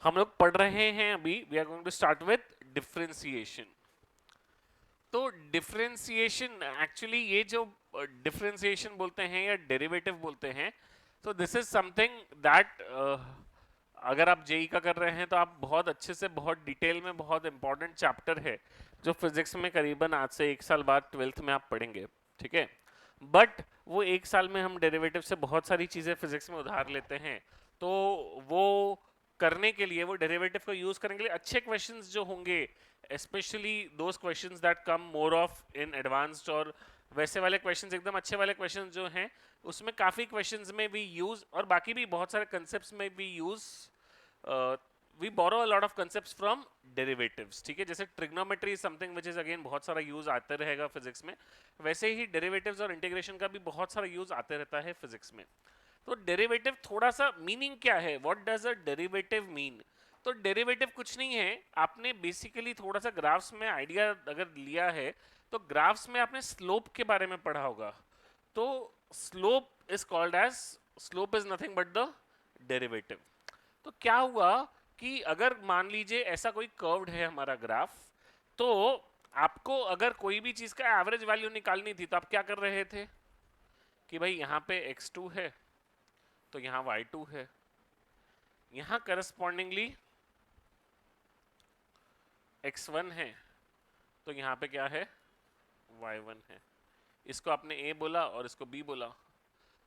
हम लोग पढ़ रहे हैं अभी, we are going to start with differentiation. तो डिफरेंशिएशन एक्चुअली ये जो डिफरेंशिएशन बोलते हैं या डेरिवेटिव बोलते हैं, तो दिस इज समथिंग दैट अगर आप जेई का कर रहे हैं तो आप बहुत अच्छे से, बहुत डिटेल में, बहुत इंपॉर्टेंट चैप्टर है जो फिजिक्स में करीबन आज से 1 साल बाद 12th में आप पढ़ेंगे, ठीक है। बट वो 1 साल में हम डेरिवेटिव से बहुत सारी चीजें फिजिक्स में उधार लेते हैं, तो वो करने के लिए, वो डेरिवेटिव को यूज करने के लिए अच्छे क्वेश्चंस जो होंगे, specially those questions that come more of in advanced, और वैसे वाले क्वेश्चंस, एकदम अच्छे वाले क्वेश्चंस जो हैं, उसमें काफी क्वेश्चंस में भी यूज, और बाकी भी बहुत सारे कंसेप्ट्स में भी use, we borrow a lot of concepts from derivatives, ठीक है। जैसे trigonometry is something which is again बहुत सारा यूज आते रहेगा फिजिक्स में, वैसे ही डेरिवेटिव्स और इंटीग्रेशन का भी बहुत सारा यूज आते रहता है फिजिक्स में। तो डेरिवेटिव थोड़ा सा मीनिंग क्या है, what does a derivative mean? तो डेरिवेटिव कुछ नहीं है, आपने बेसिकली थोड़ा सा ग्राफ्स में आइडिया अगर लिया है, तो ग्राफ्स में आपने स्लोप के बारे में पढ़ा होगा। तो slope is called as, slope is nothing but the derivative. तो क्या हुआ कि अगर मान लीजिए ऐसा कोई कर्व्ड है हमारा ग्राफ, तो आपको अगर कोई भी चीज का एवरेज वैल्यू निकालनी थी, तो आप क्या कर रहे थे कि भाई यहाँ पे x2 है, तो यहाँ y2 है, यहाँ करस्पॉन्डिंगली x1 है, तो यहाँ पे क्या है, y1 है। इसको आपने a बोला और इसको b बोला।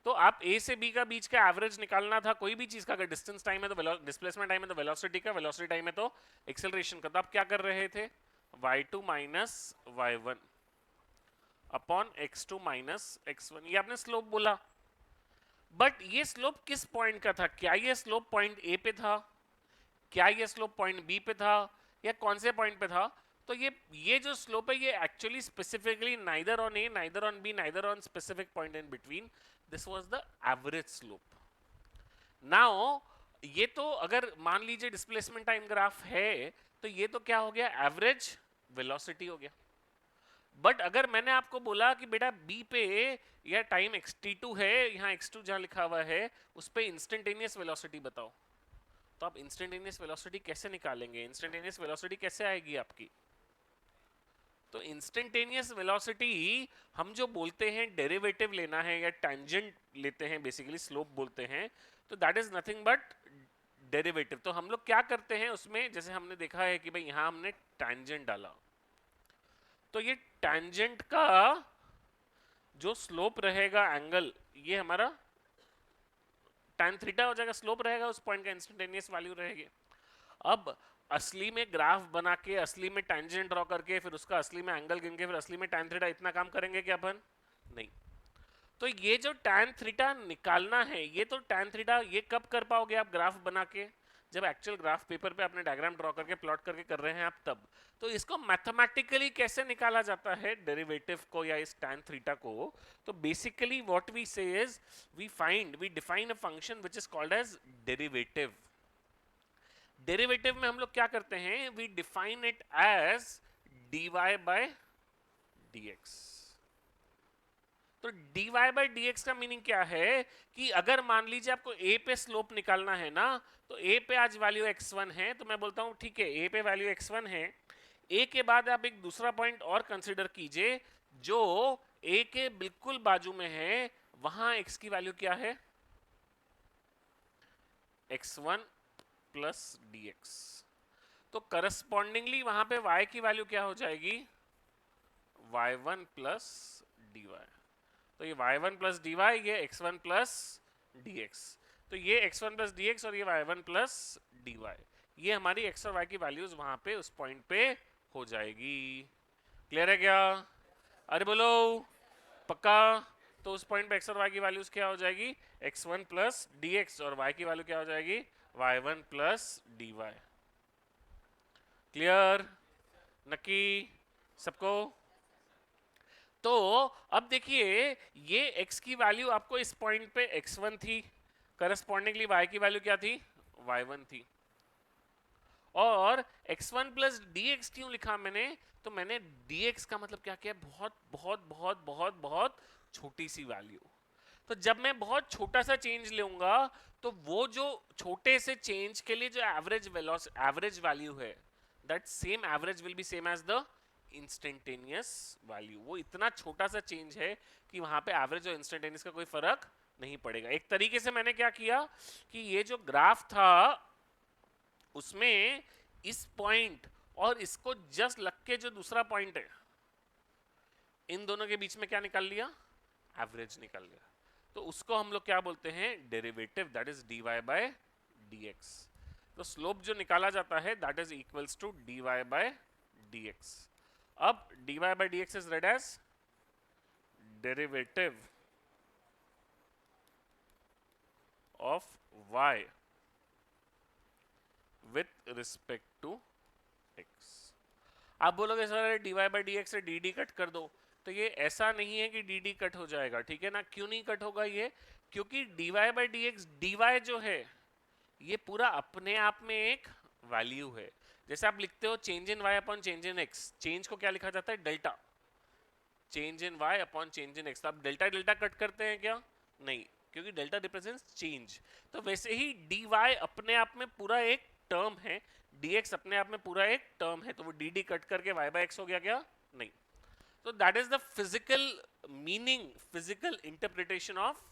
तो आप a से b का बीच का एवरेज निकालना था कोई भी चीज का, अगर डिस्टेंस टाइम है तो डिस्प्लेसमेंट टाइम है तो वेलोसिटी का, वेलोसिटी टाइम है तो एक्सेलरेशन का। तो आप क्या कर रहे थे, y2 minus y1 upon x2 minus x1, ये आपने स्लोप बोला। बट ये स्लोप किस पॉइंट का था? क्या ये स्लोप पॉइंट ए पे था, क्या ये स्लोप पॉइंट बी पे था, या कौन से पॉइंट पे था? तो ये जो स्लोप है, ये actually specifically neither on A, neither on B, neither on specific point in between, this was the average slope. Now ये तो अगर मान लीजिए डिस्प्लेसमेंट टाइम ग्राफ है, तो ये तो क्या हो गया, एवरेज वेलोसिटी हो गया। बट अगर मैंने आपको बोला कि बेटा बी पे या टाइम xt2 है, यहाँ x2 जहां लिखा हुआ है उस पे इंस्टेंटेनियस वेलोसिटी बताओ, तो आप इंस्टेंटेनियस वेलोसिटी कैसे निकालेंगे, इंस्टेंटेनियस वेलोसिटी कैसे आएगी आपकी? तो इंस्टेंटेनियस वेलोसिटी हम जो बोलते हैं डेरिवेटिव लेना है या टेंजेंट लेते हैं, बेसिकली स्लोप बोलते हैं, तो that is nothing but derivative. तो हम लोग क्या करते हैं उसमें, जैसे हमने देखा है कि भाई यहां हमने टेंजेंट डाला, तो ये टेंजेंट का जो स्लोप रहेगा एंगल, ये हमारा tan थीटा हो जाएगा, स्लोप रहेगा उस पॉइंट का, इंस्टेंटेनियस वैल्यू रहेगी। अब असली में ग्राफ बना के, असली में टेंजेंट ड्रॉ करके, फिर उसका असली में एंगल गिन के, फिर असली में tan थीटा, इतना काम करेंगे क्या अपन? नहीं। तो ये जो tan थीटा निकालना है, ये तो tan थीटा ये कब कर पाओगे आप ग्राफ बना के? जब एक्चुअल ग्राफ पेपर पे अपने डायग्राम ड्रॉ करके प्लॉट करके कर रहे हैं आप, तब। तो इसको मैथमेटिकली कैसे निकाला जाता है डेरिवेटिव को या इस tan थीटा को? तो basically what we say is, we define a function which is called as derivative. Derivative में हम लोग क्या करते हैं, we define it as dy bye dx। तो dy बाय dx का मीनिंग क्या है कि अगर मान लीजिए आपको a पे स्लोप निकालना है ना, तो a पे आज वैल्यू x1 है, तो मैं बोलता हूं ठीक है, a पे वैल्यू x1 है। a के बाद आप एक दूसरा पॉइंट और कंसीडर कीजिए जो a के बिल्कुल बाजू में है, वहां x की वैल्यू क्या है, x1 प्लस dx। तो करस्पॉन्डिंगली वहां पे y की वैल्यू क्या हो जाएगी, y1 प्लस dy। तो ये y1 प्लस dy, ये x1 प्लस dx। तो ये x1 प्लस dx और ये y1 प्लस dy, ये हमारी x और y की वैल्यूज वहां पे उस पॉइंट पे हो जाएगी। क्लियर है क्या? अरे बोलो पक्का? तो उस पॉइंट पे x और y की वैल्यूज क्या हो जाएगी, x1 प्लस dx, और y की वैल्यू क्या हो जाएगी, y1 प्लस dy। क्लियर? नक्की सबको? तो अब देखिए, ये x की वैल्यू आपको इस पॉइंट पे x1 थी, करस्पॉन्डिंगली y की वैल्यू क्या थी, y1 थी। और x1 प्लस dx क्यों लिखा मैंने, तो मैंने dx का मतलब क्या किया, बहुत बहुत बहुत बहुत बहुत छोटी सी वैल्यू। तो जब मैं बहुत छोटा सा चेंज लूंगा तो वो जो छोटे से चेंज के लिए जो एवरेज वैल्यू है, that same average will be same as the instantaneous value. वो इतना छोटा सा चेंज है कि वहां पे एवरेज और इंस्टेंटेनियस का कोई फर्क नहीं पड़ेगा। एक तरीके से मैंने क्या किया कि ये जो ग्राफ था उसमें इस पॉइंट और इसको जस्ट लग के जो दूसरा पॉइंट है, इन दोनों के बीच में क्या निकाल लिया, एवरेज निकाल लिया। तो उसको हम लोग क्या बोलते हैं, derivative, that is dy bye dx। तो स्लोप जो निकाला जाता है that is equals to dy bye dx। अब dy bye dx is read as derivative of y with respect to x। आप बोलोगे सर dy बाय dx से dd cut कर दो, तो ये ऐसा नहीं है कि dd कट हो जाएगा, ठीक है ना। क्यों नहीं कट होगा ये, क्योंकि dy बाय dx, dy जो है ये पूरा अपने आप में एक वैल्यू है। जैसे आप लिखते हो change in y upon change in x, change को क्या लिखा जाता है, delta, change in y upon change in x। तो आप डेल्टा डेल्टा कट करते हैं क्या, नहीं, क्योंकि डेल्टा रिप्रेजेंट्स चेंज। तो वैसे ही dy अपने आप में पूरा एक टर्म है, dx अपने आप में पूरा एक टर्म है, तो वो dd कट करके y बाय x हो गया क्या, नहीं। तो that is the physical meaning, physical interpretation of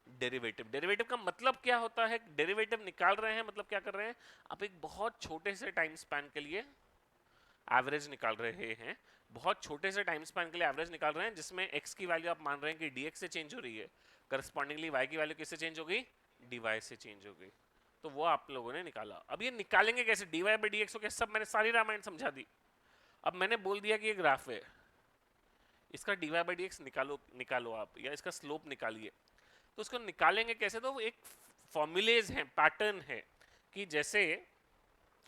derivative. Derivative का मतलब क्या होता है, डेरिवेटिव निकाल रहे हैं मतलब क्या कर रहे हैं, आप एक बहुत छोटे से टाइम स्पैन के लिए एवरेज निकाल रहे हैं, बहुत छोटे से टाइम स्पैन के लिए एवरेज निकाल रहे हैं, जिसमें x की वैल्यू आप मान रहे हैं कि dx से चेंज हो रही है, करस्पॉन्डिंगली y की वैल्यू किससे चेंज हो गई, dy से चेंज हो गई। तो वो आप लोगों ने निकाला। अब ये निकालेंगे कैसे, dy बाय dx हो गया, सब मैंने सारी रामायण समझा दी। अब मैंने बोल दिया कि ये ग्राफ है, इसका dy बाय dx निकालो आप, या इसका स्लोप निकालिए। तो उसको निकालेंगे कैसे, तो एक फॉर्मूलेज है, पैटर्न है, कि जैसे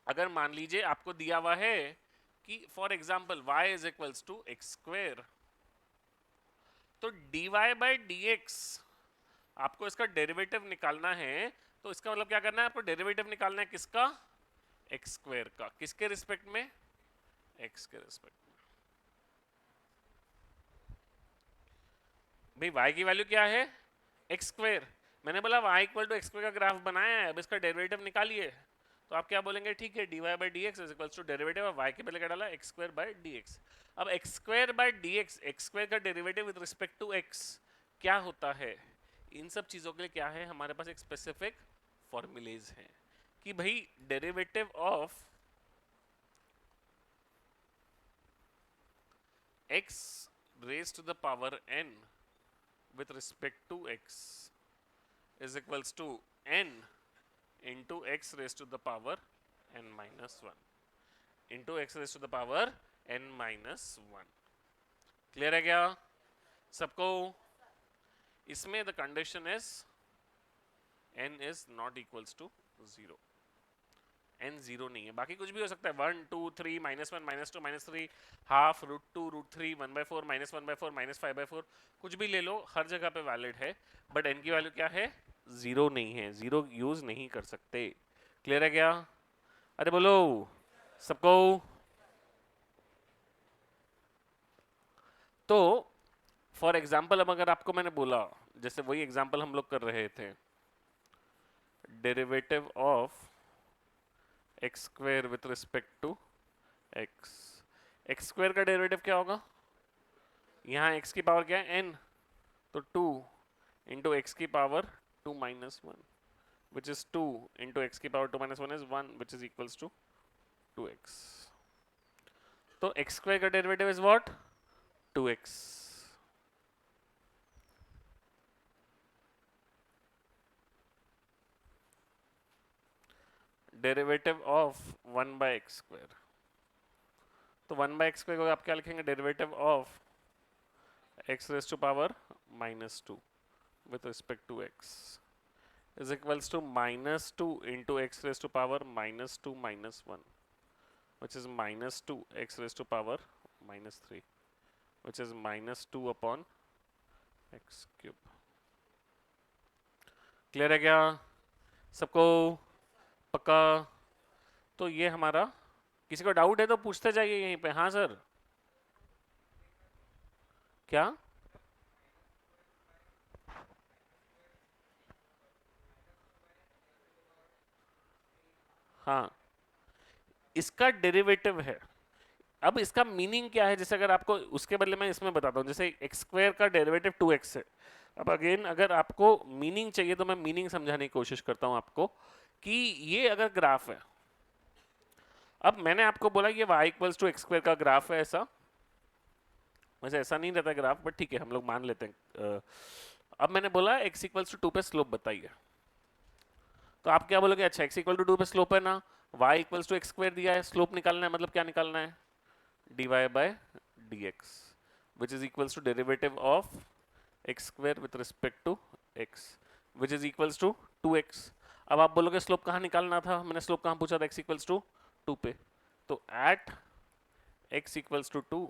अगर मान लीजिए आपको दिया हुआ है कि for example y is equals to x square, तो dy बाय dx आपको इसका डेरिवेटिव निकालना है। तो इसका मतलब क्या करना है, आपको डेरिवेटिव निकालना है किसका, एक्स स्क्वायर का, किसके रिस्पेक्ट में, x के रिस्पेक्ट में। भाई y की वैल्यू क्या है, एक्स स्क्वायर। मैंने बोला y equal to x square का ग्राफ बनाया है, अब इसका डेरिवेटिव निकालिए। तो आप क्या बोलेंगे, ठीक है dy bye dx is equals to derivative of y के पहले क्या डाला, एक्स स्क्वायर बाय dx। अब x square by dx, x square का derivative with respect to x क्या होता है, इन सब चीजों के लिए क्या है, हमारे पास एक स्पेसिफिक फॉर्मूलेज है कि भाई derivative of x raise to the power n with respect to x is equals to n into x raised to the power n minus 1 into x raised to the power n minus 1। Clear है क्या सबको। इसमें the condition is n is not equals to 0, n 0 नहीं है, बाकी कुछ भी हो सकता है, 1 2 3 -1 -2 -3 हाफ √2 √3 1/4 -1/4 -5/4, कुछ भी ले लो, हर जगह पे वैलिड है। बट n की वैल्यू क्या है, 0 नहीं है, 0 यूज नहीं कर सकते। क्लियर है क्या, अरे बोलो सबको। तो फॉर एग्जाम्पल अब अगर आपको मैंने बोला, जैसे वही एग्जाम्पल हम लोग कर रहे थे, derivative of x square with respect to x, x square का डेरिवेटिव क्या होगा, यहाँ x की पावर क्या है n, तो 2 इंटू एक्स की power 2 minus 1 which is 2 into x की power 2 minus 1 is 1 which is equals to 2x। तो x स्क्वायर का derivative is what, 2x। Derivative of 1 by x square, तो 1 बाय एक्स स्क्वायर को आप क्या लिखेंगे, derivative of x raise to power -2 with respect to x is equals to -2 into x raised to power -2 minus 1 which is -2 x raised to power -3 which is -2 upon x cube। Clear है क्या सबको, पक्का। तो ये हमारा, किसी को doubt है तो पूछते जाइए यहीं पे, हाँ सर क्या, हाँ, इसका डेरिवेटिव है। अब इसका मीनिंग क्या है, जैसे अगर आपको उसके बदले मैं इसमें बताता हूँ, जैसे एक्स स्क्वायर का डेरिवेटिव 2x है। अब अगेन अगर आपको मीनिंग चाहिए तो मैं मीनिंग समझाने की कोशिश करता हूँ आपको, कि ये अगर ग्राफ है, अब मैंने आपको बोला ये y equals to x square का ग्राफ है, ऐसा वैसे ऐसा नहीं रहता ग्राफ, बट ठीक है हम लोग मान लेते हैं। अब मैंने बोला x इक्वल्स टू 2 पे स्लोप बताइए, तो आप क्या बोलोगे, अच्छा x इक्वल टू 2 पे स्लोप है ना, y equals to x square दिया है, स्लोप निकालना है, मतलब क्या निकालना है, dy by dx which is equals to derivative of x square with respect to x which is equals to 2x। अब आप बोलोगे स्लोप कहाँ निकालना था, मैंने स्लोप कहाँ पूछा था, x इक्वल्स टू 2 पे, तो at x equals to 2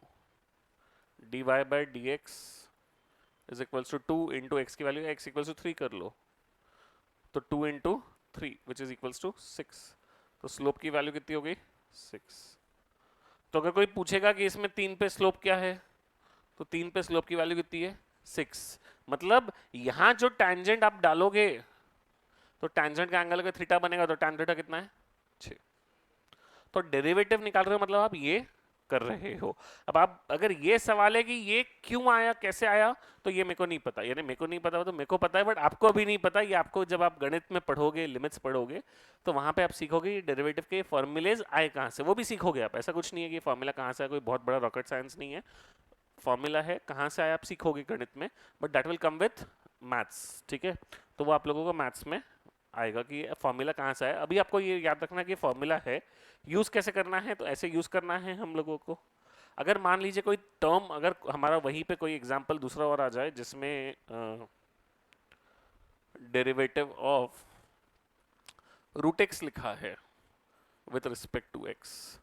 dy by dx is equals to 2 into x की वैल्यू x इक्वल्स टू 3 कर लो, तो 2 into 3 which is equals to 6, तो स्लोप की वैल्यू कितनी हो गई 6। तो अगर कोई पूछेगा कि इसमें 3 पे स्लोप क्या है, तो 3 पे स्लोप की वैल्यू कितनी है 6। मतलब यहां जो टैंजेंट आप डालोगे, तो टैंजेंट का एंगल अगर थीटा बनेगा तो टैन थीटा कितना है 6। तो डेरिवेटिव निकाल रहे हो मतलब आप ये कर रहे हो। अब आप अगर ये सवाल है कि ये क्यों आया कैसे आया, तो ये मेरे को नहीं पता, यानी मेरे को नहीं पता, तो मेरे को पता है बट आपको अभी नहीं पता। ये आपको जब आप गणित में पढ़ोगे, लिमिट्स पढ़ोगे, तो वहां पे आप सीखोगे डेरिवेटिव के फॉर्मूलेज आए कहां से, वो भी सीखोगे आप। ऐसा कुछ नहीं है कि फॉर्मूला कहां से है, कोई बहुत बड़ा रॉकेट साइंस नहीं है। फॉर्मूला है कहाँ से आया आप सीखोगे गणित में, but that will come with maths, ठीक है। तो वो आप लोगों को मैथ्स में आएगा कि फॉर्मूला कहाँ से आया। अभी आपको ये याद रखना कि फॉर्मूला है, यूज कैसे करना है, तो ऐसे यूज करना है हम लोगों को। अगर मान लीजिए कोई टर्म, अगर हमारा वहीं पे कोई एग्जांपल दूसरा और आ जाए जिसमें डेरिवेटिव ऑफ रूट एक्स लिखा है विथ रिस्पेक्ट टू एक्स,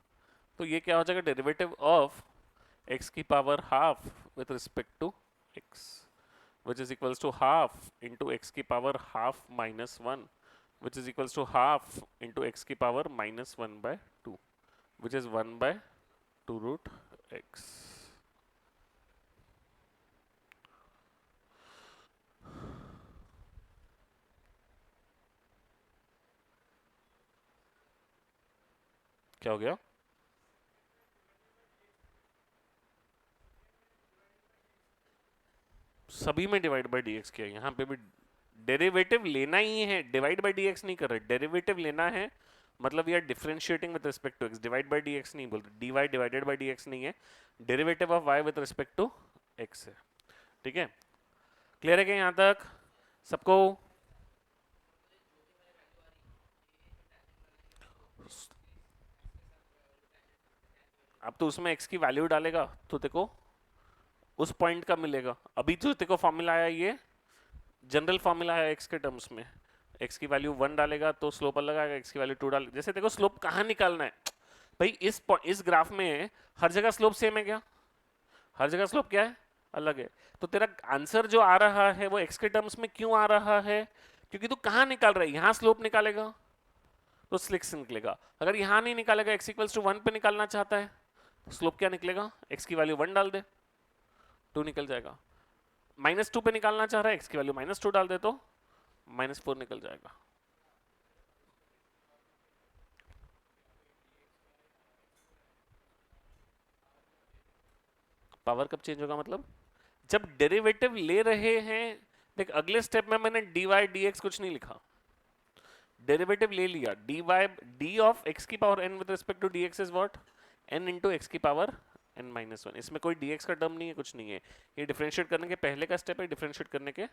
तो ये क्या हो जाएगा, डेरिवेटिव ऑफ x की power half with respect to x which is equals to half into x की power half minus 1 which is equals to half into x की power minus 1 by 2 which is 1 by 2 root x। क्या हो गया, सभी में divide by dx किया, यहाँ पे भी डेरिवेटिव लेना ही है, डिवाइड बाय dx नहीं कर रहे, डेरिवेटिव लेना है, मतलब यार differentiating with respect to x, divide by dx नहीं बोलते, dy डिवाइडेड बाय dx नहीं है, derivative of y with respect to x है, ठीक है। क्लियर है क्या यहाँ तक सबको? अब तो उसमें x की वैल्यू डालेगा तो देखो उस पॉइंट का मिलेगा। अभी जो देखो फॉर्मूला आया, ये जनरल फॉर्मूला है x के टर्म्स में, x की वैल्यू 1 डालेगा तो स्लोप अलग आएगा, x की वैल्यू 2 डाल, जैसे देखो स्लोप कहाँ निकालना है भाई, इस ग्राफ में हर जगह स्लोप सेम है क्या, हर जगह स्लोप क्या है अलग है। तो तेरा आंसर जो आ रहा है वो x के टर्म्स में क्यों आ रहा है, क्योंकि तू कहाँ निकाल रहा है, यहाँ स्लोप निकालेगा तो स्लिक्स निकलेगा। अगर यहाँ नहीं निकालेगा, x इक्वल्स टू 1 पे निकालना चाहता है, स्लोप क्या निकलेगा, x की वैल्यू 1 डाल दे 2 निकल जाएगा। -2 पे निकालना चाह रहा है, x की वैल्यू -2 डाल दे तो -4 निकल जाएगा। पावर कब चेंज होगा, मतलब जब डेरिवेटिव ले रहे हैं। देख अगले स्टेप में मैंने dy dx कुछ नहीं लिखा, डेरिवेटिव ले लिया, d ऑफ x की power n with respect to dx is what, n into x की पावर n-1। इसमें कोई dx का टर्म नहीं है, कुछ नहीं है, ये डिफरेंशिएट करने के पहले का स्टेप है, डिफरेंशिएट करने के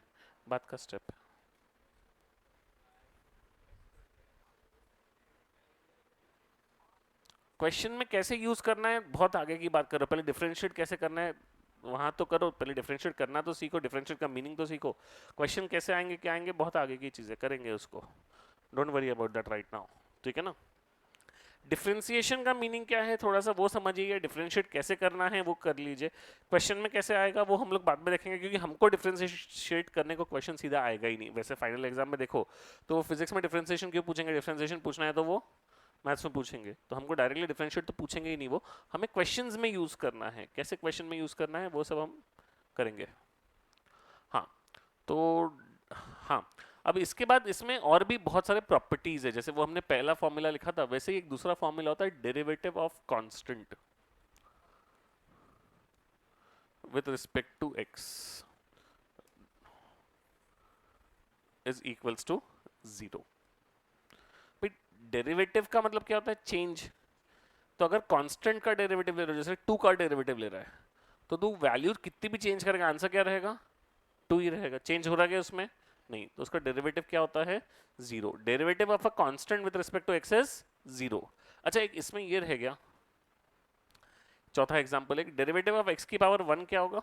बाद का स्टेप है। क्वेश्चन में कैसे यूज करना है बहुत आगे की बात करो, पहले डिफरेंशिएट कैसे करना है वहां तो करो, पहले डिफरेंशिएट करना तो सीखो, डिफरेंशिएट का मीनिंग तो सीखो, क्वेश्चन कैसे आएंगे क्या आएंगे बहुत आगे की चीजें करेंगे उसको, don't worry about that right now, ठीक है ना। डिफरेंशिएशन का मीनिंग क्या है थोड़ा सा वो समझिए, डिफरेंशिएट कैसे करना है वो कर लीजिए, क्वेश्चन में कैसे आएगा वो हम लोग बाद में देखेंगे, क्योंकि हमको डिफरेंशिएट करने को क्वेश्चन सीधा आएगा ही नहीं। वैसे फाइनल एग्जाम में देखो तो फिजिक्स में डिफरेंशिएशन क्यों पूछेंगे, डिफरेंशिएशन पूछना है तो वो मैथ्स में पूछेंगे, तो हमको डायरेक्टली डिफरेंशिएट तो पूछेंगे ही नहीं, वो हमें क्वेश्चंस में यूज करना है, कैसे क्वेश्चन में यूज करना है वो सब हम करेंगे। हाँ तो हाँ अब इसके बाद इसमें और भी बहुत सारे प्रॉपर्टीज है, जैसे वो हमने पहला फॉर्मूला लिखा था वैसे ही एक दूसरा फॉर्मूला होता है derivative of constant with respect to x is equals to 0। Derivative का मतलब क्या होता है? चेंज। तो अगर कांस्टेंट का डेरिवेटिव ले रहे हो, जैसे 2 का डेरिवेटिव ले रहा है, तो तू वैल्यू कितनी भी चेंज करेगा आंसर क्या रहेगा? 2 ही रहेगा। चेंज हो रहा है उसमें? नहीं। तो उसका डेरिवेटिव क्या होता है? 0। Derivative of a constant with respect to x is 0। अच्छा, एक इसमें ये रह गया, चौथा एग्जांपल, एक डेरिवेटिव ऑफ एक्स की पावर 1 क्या होगा?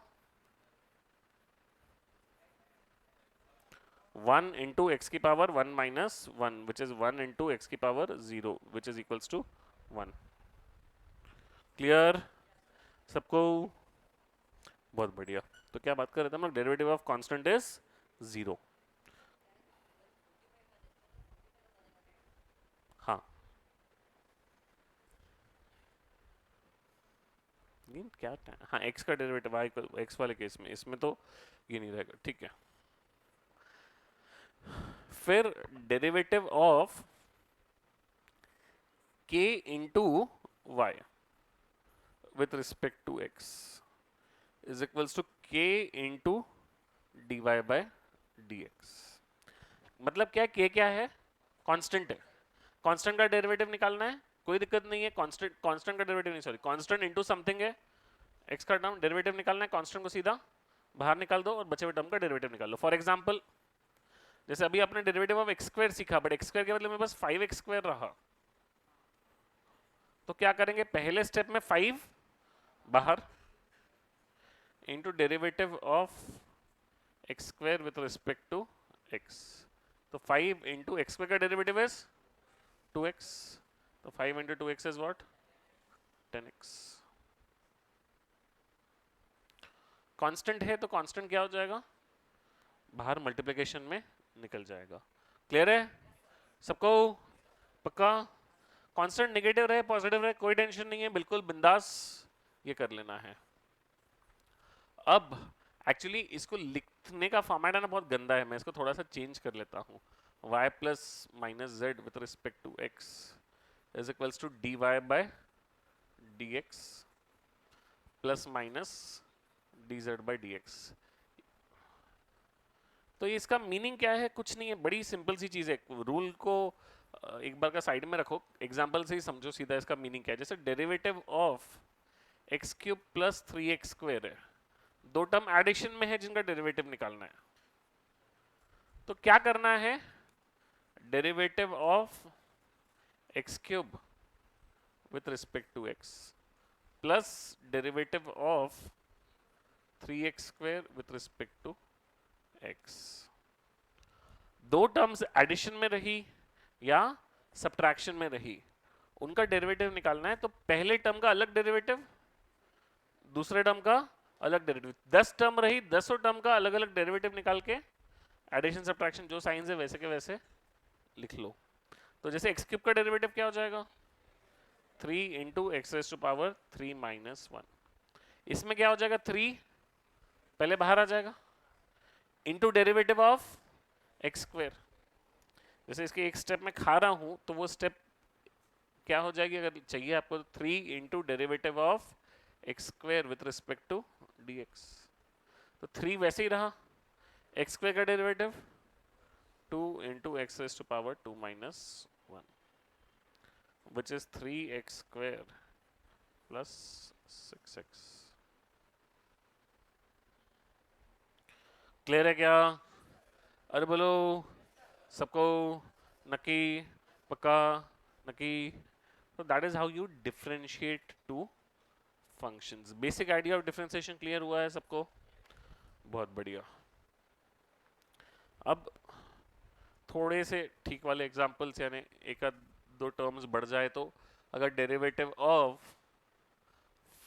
1 इंटू एक्स की power 1 minus 1 which is 1 into x की power 0 which is equals to 1। Clear सबको? बहुत बढ़िया। तो क्या बात कर रहे थे हम लोग? Derivative of constant is 0। हाँ, ये क्या? हाँ, x का डेरिवेटिव y x वाले केस में, इसमें तो ये नहीं रहेगा। ठीक है। फिर derivative of k into y with respect to x is equals to k into dy bye dx। मतलब क्या? k क्या है? कांस्टेंट है। कांस्टेंट का डेरिवेटिव निकालना है, कोई दिक्कत नहीं है। कांस्टेंट कांस्टेंट का डेरिवेटिव नहीं, सॉरी, कांस्टेंट इनटू समथिंग है, x का टर्म डेरिवेटिव निकालना है, कांस्टेंट को सीधा बाहर निकाल दो और बचे हुए टर्म का डेरिवेटिव निकाल लो। फॉर एग्जांपल, जैसे अभी आपने डेरिवेटिव ऑफ एक्स स्क्वायर सीखा, बट एक्स स्क्वायर के बदले में बस 5x स्क्वायर रहा, तो क्या करेंगे? पहले स्टेप में 5 बाहर into derivative of x square with respect to x। तो 5 इंटू एक्स स्क्वायर का डेरिवेटिव इज 2x, तो 5 into 2x is what? 10x। Constant है तो कांस्टेंट क्या हो जाएगा? बाहर मल्टीप्लिकेशन में निकल जाएगा। क्लियर है सबको? पक्का? कांस्टेंट नेगेटिव रहे पॉजिटिव रहे कोई टेंशन नहीं है, बिल्कुल बिंदास ये कर लेना है। अब एक्चुअली इसको लिखने का फॉर्मेट है ना, बहुत गंदा है, मैं इसको थोड़ा सा चेंज कर लेता हूँ। y plus minus z with respect to x is equals to dy bye dx plus minus dz by dx। तो ये इसका मीनिंग क्या है? कुछ नहीं है, बड़ी सिंपल सी चीज है। रूल को एक बार का साइड में रखो, एग्जांपल से ही समझो सीधा इसका मीनिंग क्या है। जैसे derivative of x cube plus 3x square है, दो टर्म एडिशन में है जिनका डेरिवेटिव निकालना है। तो क्या करना है? Derivative of x cube with respect to x plus derivative of 3x square with respect to x। दो टर्म्स एडिशन में रही या सब्ट्रैक्शन में रही, उनका डेरिवेटिव निकालना है। तो पहले टर्म का अलग डेरिवेटिव, दूसरे टर्म का अलग डेरिवेटिव। 10 टर्म रही, 10 टर्म का अलग अलग डेरिवेटिव निकाल के एडिशन सब्ट्रैक्शन जो साइंस है वैसे के वैसे लिख लो। तो जैसे एक्स क्यूब का डेरिवेटिव क्या हो जाएगा? 3 into x raise to power 3 minus 1। इसमें क्या हो जाएगा? 3 पहले बाहर आ जाएगा into derivative of x square. जैसे इसके एक स्टेप में खा रहा हूं तो वो स्टेप क्या हो जाएगी? अगर चाहिए आपको, 3 into derivative of x square with respect to dx। तो 3 वैसे ही रहा, एक्स स्क्वायर का derivative 2 into x raise to power 2 minus 1 which is 3x square plus 6x। Clear है क्या? अरे बोलो सबको, नकी, पक्का, नकी। तो that is how you differentiate two functions. Basic idea of differentiation clear हुआ है सबको? बहुत बढ़िया। अब थोड़े से ठीक वाले एग्जांपल्स, यानी एक आध दो टर्म्स बढ़ जाए तो, अगर derivative of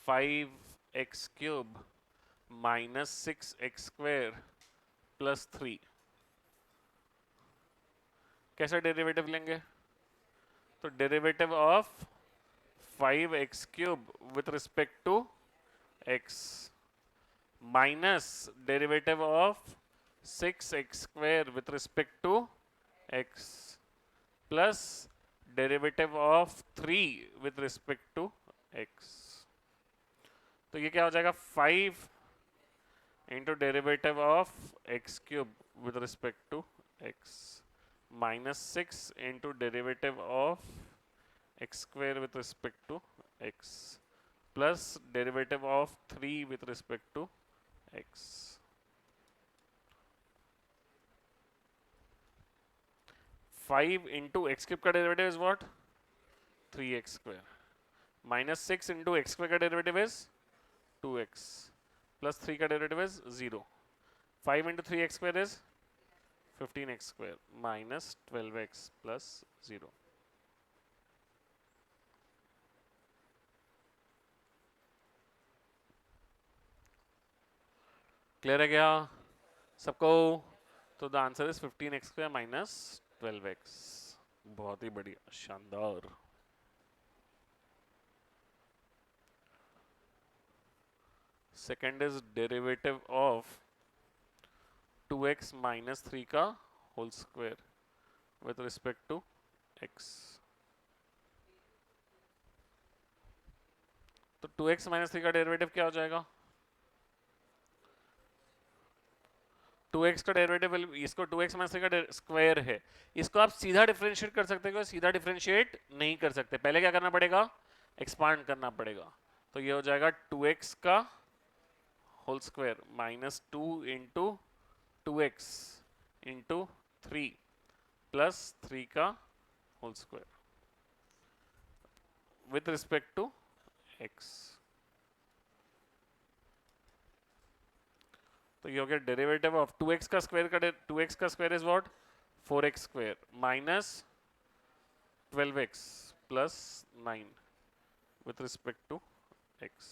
5x cube minus 6x square plus 3, कैसा डेरिवेटिव लेंगे? तो derivative of 5x cube with respect to x minus derivative of 6x square with respect to x plus derivative of 3 with respect to x. तो ये क्या हो जाएगा 5 into derivative of x cube with respect to x minus 6 into derivative of x square with respect to x plus derivative of 3 with respect to x. 5 into x cube का derivative is what 3x square minus 6 into x square का derivative is 2x plus 3 का derivative is 0. 5 into 3x square is 15x square minus 12x plus 0. Clear है क्या सबको? तो the answer is 15x square minus 12x. बहुत ही बढ़िया, शानदार. Second is derivative of 2x minus 3 का whole square with respect to x. तो 2x minus 3 का डेरिवेटिव क्या हो जाएगा 2x का डेरिवेटिव, इसको 2x minus 3 का स्क्वायर है, इसको आप सीधा डिफरेंशिएट कर सकते हो, सीधा डिफरेंशिएट नहीं कर सकते, पहले क्या करना पड़ेगा एक्सपांड करना पड़ेगा. तो ये हो जाएगा 2x का whole square minus 2 into 2x into 3 plus 3 का whole square with respect to x. तो ये हो गया डेरिवेटिव ऑफ 2x का स्क्वायर का 2x का square is what 4x square minus 12x plus 9 with respect to x.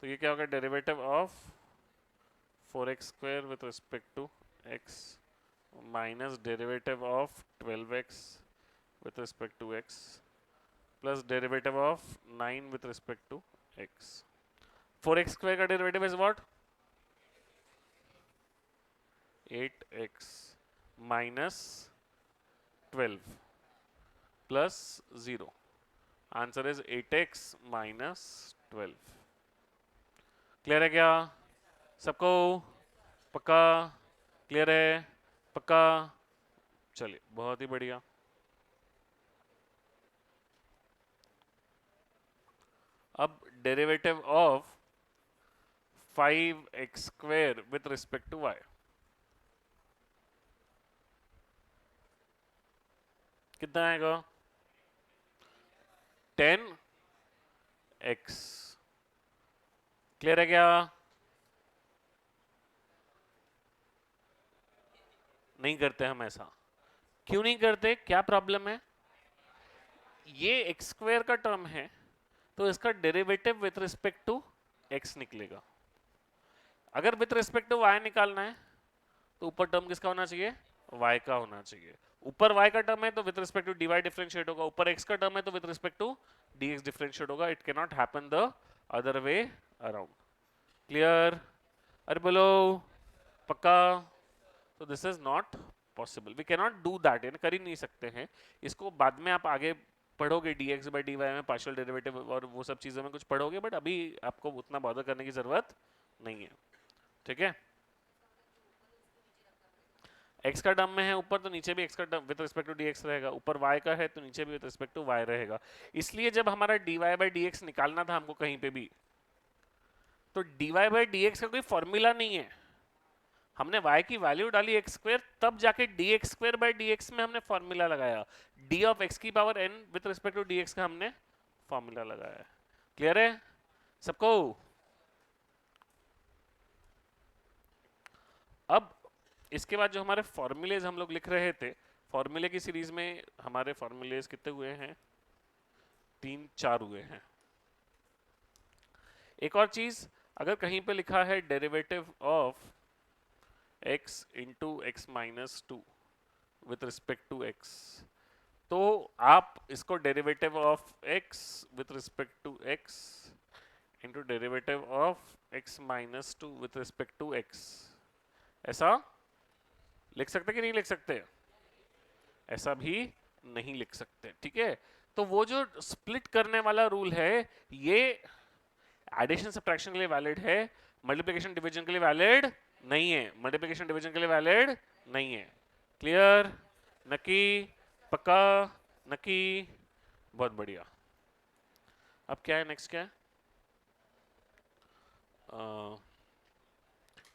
तो ये क्या होगा derivative of 4x square with respect to x minus derivative of 12x with respect to x plus derivative of 9 with respect to x. 4x square का derivative is what 8x minus 12 plus 0. Answer is 8x minus 12. Clear है क्या सबको? पक्का clear है? पक्का? चलिए बहुत ही बढ़िया. अब derivative of 5x square with respect to y. कितना आएगा 10x. क्लियर है क्या? नहीं करते हम ऐसा. क्यों नहीं करते, क्या प्रॉब्लम है? ये x स्क्वायर का टर्म है तो इसका derivative with respect to x निकलेगा. अगर विथ रिस्पेक्ट टू y निकालना है तो ऊपर टर्म किसका होना चाहिए y का होना चाहिए. ऊपर y का टर्म है तो with respect to dy differentiate होगा, ऊपर x का टर्म है तो with respect to dx differentiate होगा. It can not happen the other way around. Clear? अरे बोलो पक्का? तो this is not possible, we can not do that, यानी कर ही नहीं सकते हैं इसको. बाद में आप आगे पढ़ोगे dx by dy में पार्शियल डेरिवेटिव और वो सब चीजों में कुछ पढ़ोगे, बट अभी आपको उतना बॉदर करने की जरूरत नहीं है. ठीक है? x का टर्म में है ऊपर तो नीचे भी x का term with respect to dx रहेगा, ऊपर y का है तो नीचे भी विद रिस्पेक्ट टू y रहेगा. इसलिए जब हमारा dy by dx निकालना था हमको कहीं पे भी, तो dy by dx का कोई फॉर्मूला नहीं है. हमने y की वैल्यू डाली x स्क्वायर, तब जाके dx स्क्वायर by dx में हमने फॉर्मूला लगाया. d ऑफ x की power n with respect to dx का हमने फॉर्मूला लगाया. क्लियर है सबको? अब इसके बाद जो हमारे फॉर्मूलेज हम लोग लिख रहे थे, फॉर्मूले की सीरीज में हमारे फॉर्मूलेज कितने हुए हैं 3-4 हुए हैं. एक और चीज, अगर कहीं पे लिखा है derivative of x into x minus 2 with respect to x, तो आप इसको derivative of x with respect to x into derivative of x minus 2 with respect to x ऐसा लिख सकते कि नहीं लिख सकते? ऐसा भी नहीं लिख सकते, ठीक है। तो वो जो स्प्लिट करने वाला रूल है ये एडिशन सब्ट्रैक्शन के लिए वैलिड है, मल्टीप्लिकेशन डिवीजन के लिए वैलिड नहीं है, मल्टीप्लिकेशन डिवीजन के लिए वैलिड नहीं है। क्लियर? नकी? पक्का? नकी? बहुत बढ़िया। अब क्या है, नेक्स्ट क्या है?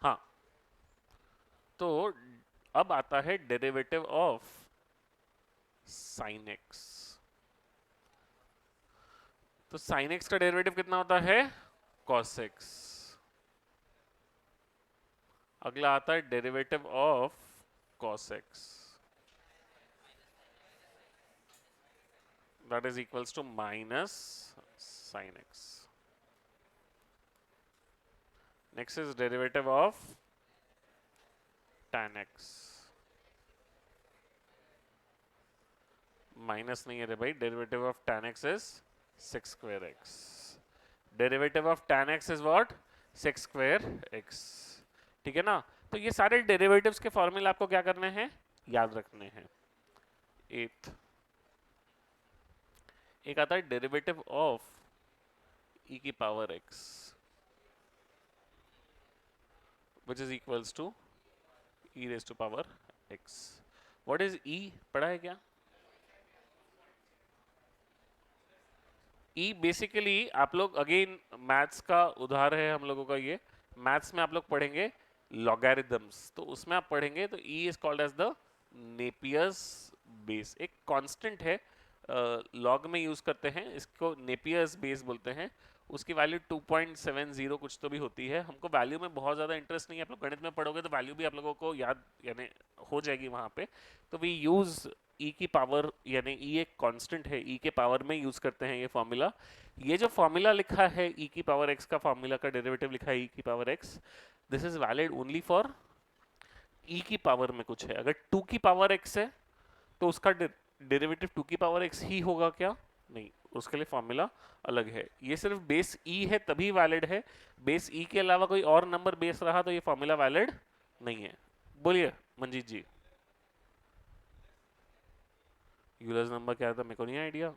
हाँ, तो अब आता है डेरिवेटिव ऑफ साइन एक्स। तो साइन एक्स का डेरिवेटिव कितना होता है? Cos x. अगला आता है derivative of cos x, that is equals to minus sine x. Next is derivative of tan x। Minus नहीं है रे भाई, derivative of tan x is sec square x। Derivative of tan x is what? sec square x, ठीक है ना। तो ये सारे डेरिवेटिव्स के फॉर्मूला आपको क्या करने हैं? याद रखने हैं। एथ एक आता है डेरिवेटिव ऑफ e की power x which is equals to e raised to power x। what is e? पढ़ा है क्या? ई बेसिकली आप लोग अगेन मैथ्स का उदाहरण है हम लोगों का ये। मैथ्स में आप लोग पढ़ेंगे लॉगरिथम्स, तो उसमें आप पढ़ेंगे तो e is called as the Napier's base. एक कांस्टेंट है, लॉग में यूज करते हैं इसको, नेपियर्स बेस बोलते हैं। उसकी वैल्यू 2.70 कुछ तो भी होती है। हमको वैल्यू में बहुत ज़्यादा इंटरेस्ट नहीं है, आप लोग गणित में पढ़ोगे तो वैल्यू भी आप लोगों को याद यानी हो जाएगी वहाँ पे। तो वी यूज़ ई की पावर, यानी ई एक कांस्टेंट है, ई के पावर में यूज़ करते हैं ये फॉर्मूला। ये जो फॉर्मूला लिखा है ई की पावर एक्स का, फॉर्मूला का डेरिवेटिव लिखा है ई की power x, this is valid only for e की पावर में कुछ है। अगर 2 की पावर एक्स है तो उसका डेरिवेटिव 2 की पावर एक्स ही होगा क्या? नहीं, उसके लिए फॉर्मूला अलग है। ये सिर्फ बेस ई है तभी वैलिड है, बेस ई के अलावा कोई और नंबर बेस रहा तो ये फॉर्मूला वैलिड नहीं है। बोलिए मंजीत जी। यूलर्स नंबर क्या था? मेरे को नहीं आइडिया।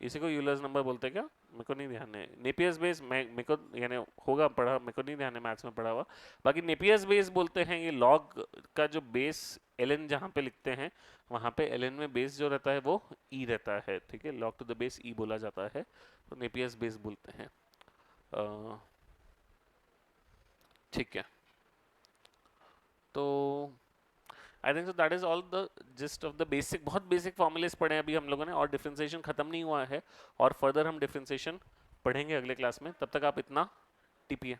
इसी को यूलर्स नंबर बोलते हैं क्या? मेरे को नहीं ध्यान है। नेपियर्स बेस मेरे को यानी होगा पढ़ा, मेरे को नहीं ध्यान है मैथ्स में पढ़ा हुआ। बाकी नेपियर्स बेस बोलते हैं ये लॉग का जो बेस एल जहाँ पे लिखते हैं वहाँ पे एल में बेस जो रहता है वो ई रहता है, ठीक है। लॉग टू द बेस ई बोला जाता है, तो नेपियर्स बेस बोलते हैं, ठीक है। तो I think so that is all the gist of the basic, बहुत बेसिक फॉर्मूलेस पढ़े अभी हम लोगों ने, और डिफरेंशिएशन खत्म नहीं हुआ है, और फर्दर हम डिफरेंशिएशन पढ़ेंगे अगले क्लास में। तब तक आप इतना टिपिए।